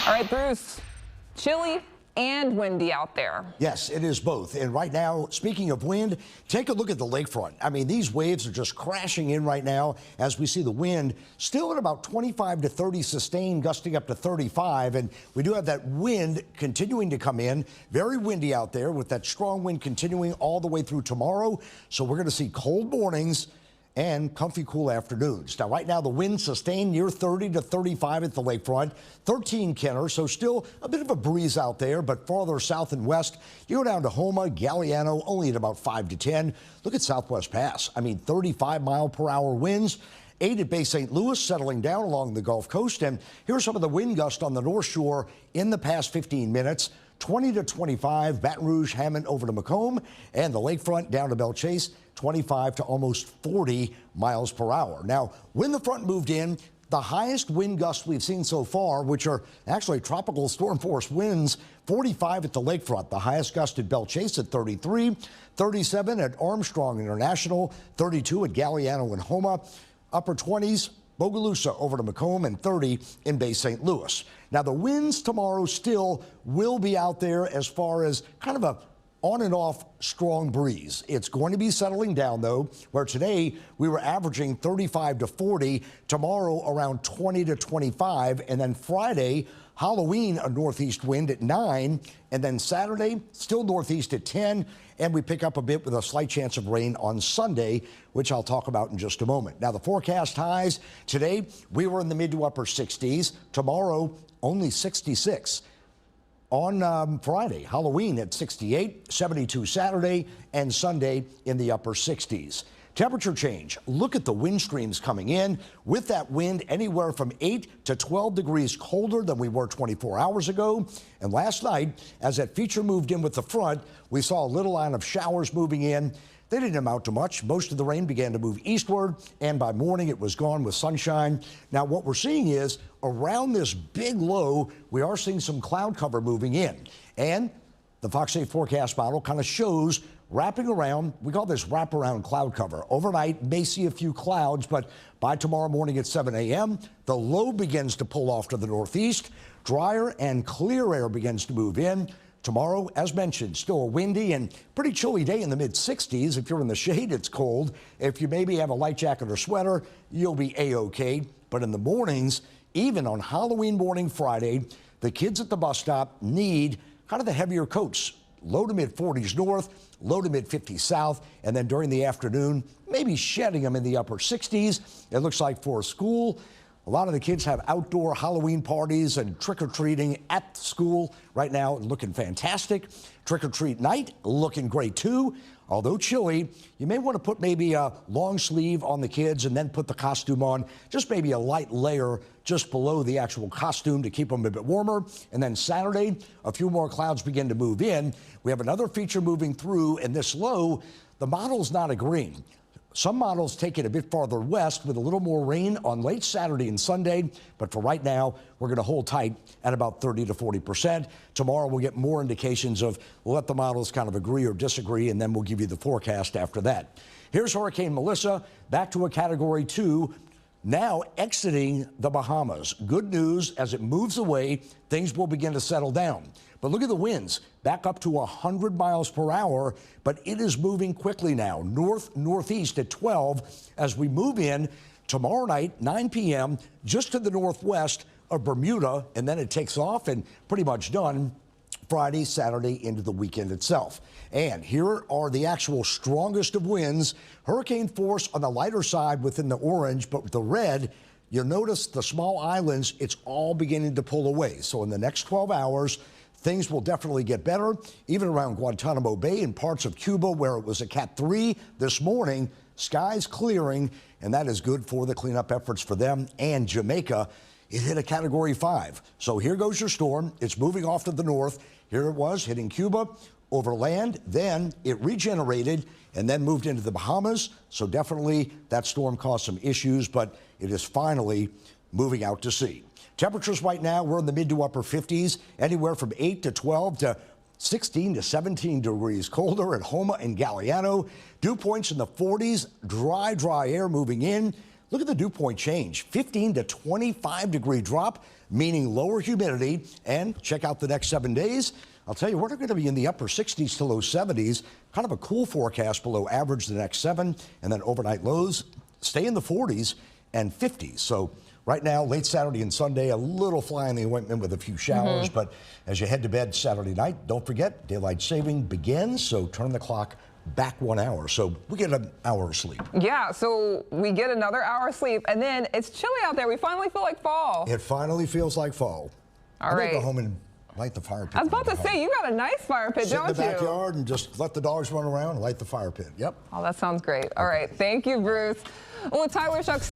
All right, Bruce, chilly and windy out there. Yes, it is both. And right now, speaking of wind, take a look at the lakefront. I mean, these waves are just crashing in right now as we see the wind still at about 25 to 30 sustained, gusting up to 35. And we do have that wind continuing to come in. Very windy out there with that strong wind continuing all the way through tomorrow. So we're going to see cold mornings and comfy, cool afternoons. Now, right now, the wind sustained near 30 to 35 at the lakefront, 13 Kenner, so still a bit of a breeze out there, but farther south and west, you go down to Houma, Galliano, only at about 5 to 10. Look at Southwest Pass. I mean, 35-mile-per-hour winds. 8 at Bay St. Louis, settling down along the Gulf Coast. And here's some of the wind gusts on the North Shore in the past 15 minutes. 20 to 25, Baton Rouge, Hammond over to Macomb, and the lakefront down to Belle Chase, 25 to almost 40 miles per hour. Now, when the front moved in, the highest wind gusts we've seen so far, which are actually tropical storm force winds, 45 at the lakefront. The highest gust at Belle Chase at 33, 37 at Armstrong International, 32 at Galliano and Houma, upper 20s, Bogalusa over to Macomb, and 30 in Bay St. Louis. Now, the winds tomorrow still will be out there as far as kind of a on and off strong breeze. It's going to be settling down, though, where today we were averaging 35 to 40, tomorrow around 20 to 25, and then Friday, Halloween, a northeast wind at 9, and then Saturday, still northeast at 10, and we pick up a bit with a slight chance of rain on Sunday, which I'll talk about in just a moment. Now, the forecast highs today, we were in the mid to upper 60s. Tomorrow, only 66. On Friday, Halloween at 68, 72 Saturday, and Sunday in the upper 60s. Temperature change. Look at the wind streams coming in. With that wind, anywhere from 8 to 12 degrees colder than we were 24 hours ago. And last night, as that feature moved in with the front, we saw a little line of showers moving in. They didn't amount to much. Most of the rain began to move eastward, and by morning it was gone with sunshine. Now, what we're seeing is around this big low, we are seeing some cloud cover moving in. And the Fox 8 forecast model kind of shows wrapping around. We call this wraparound cloud cover. Overnight, may see a few clouds, but by tomorrow morning at 7 a.m., the low begins to pull off to the northeast. Drier and clear air begins to move in. Tomorrow, as mentioned, still a windy and pretty chilly day in the mid-60s. If you're in the shade, it's cold. If you maybe have a light jacket or sweater, you'll be A-OK. But in the mornings, even on Halloween morning Friday, the kids at the bus stop need kind of the heavier coats. Low to mid-40s north, low to mid-50s south, and then during the afternoon, maybe shedding them in the upper 60s. It looks like for school, a lot of the kids have outdoor Halloween parties and trick-or-treating at school right now, looking fantastic. Trick-or-treat night looking great too. Although chilly, you may want to put maybe a long sleeve on the kids and then put the costume on, just maybe a light layer just below the actual costume to keep them a bit warmer. And then Saturday, a few more clouds begin to move in. We have another feature moving through, and this low, the model's not agreeing. Some models take it a bit farther west with a little more rain on late Saturday and Sunday. But for right now, we're going to hold tight at about 30 to 40%. Tomorrow, we'll get more indications of, we'll let the models kind of agree or disagree, and then we'll give you the forecast after that. Here's Hurricane Melissa, back to a Category 2, now exiting the Bahamas. Good news, as it moves away, things will begin to settle down. But look at the winds, back up to 100 miles per hour, but it is moving quickly now, northeast at 12 as we move in tomorrow night, 9 p.m., just to the northwest of Bermuda, and then it takes off and pretty much done Friday, Saturday, into the weekend itself. And here are the actual strongest of winds. Hurricane force on the lighter side within the orange, but with the red, you'll notice the small islands, it's all beginning to pull away. So in the next 12 hours, things will definitely get better, even around Guantanamo Bay and parts of Cuba where it was a Cat 3 this morning. Skies clearing, and that is good for the cleanup efforts for them. And Jamaica, it hit a Category 5. So here goes your storm. It's moving off to the north. Here it was, hitting Cuba, over land. Then it regenerated and then moved into the Bahamas. So definitely that storm caused some issues, but it is finally moving out to sea. Temperatures right now, we're in the mid to upper 50s, anywhere from 8 to 12 to 16 to 17 degrees colder at Houma and Galliano. Dew points in the 40s, dry air moving in. look at the dew point change. 15 to 25 degree drop, meaning lower humidity. And check out the next 7 days. I'll tell you, we're going to be in the upper 60s to low 70s. Kind of a cool forecast below average the next 7. And then overnight lows stay in the 40s and 50s. So right now, late Saturday and Sunday, a little fly in the ointment with a few showers. But as you head to bed Saturday night, don't forget, daylight saving begins. So turn the clock back 1 hour. So we get an hour of sleep. Yeah, so we get another hour of sleep, and then it's chilly out there. We finally feel like fall. It finally feels like fall. All I'm right. gonna go home and light the fire pit. I was about to say, you got a nice fire pit, Sit don't in the you? backyard and just let the dogs run around and light the fire pit. Yep. Oh, that sounds great. All right, thank you, Bruce. Well, Tyler Shucks.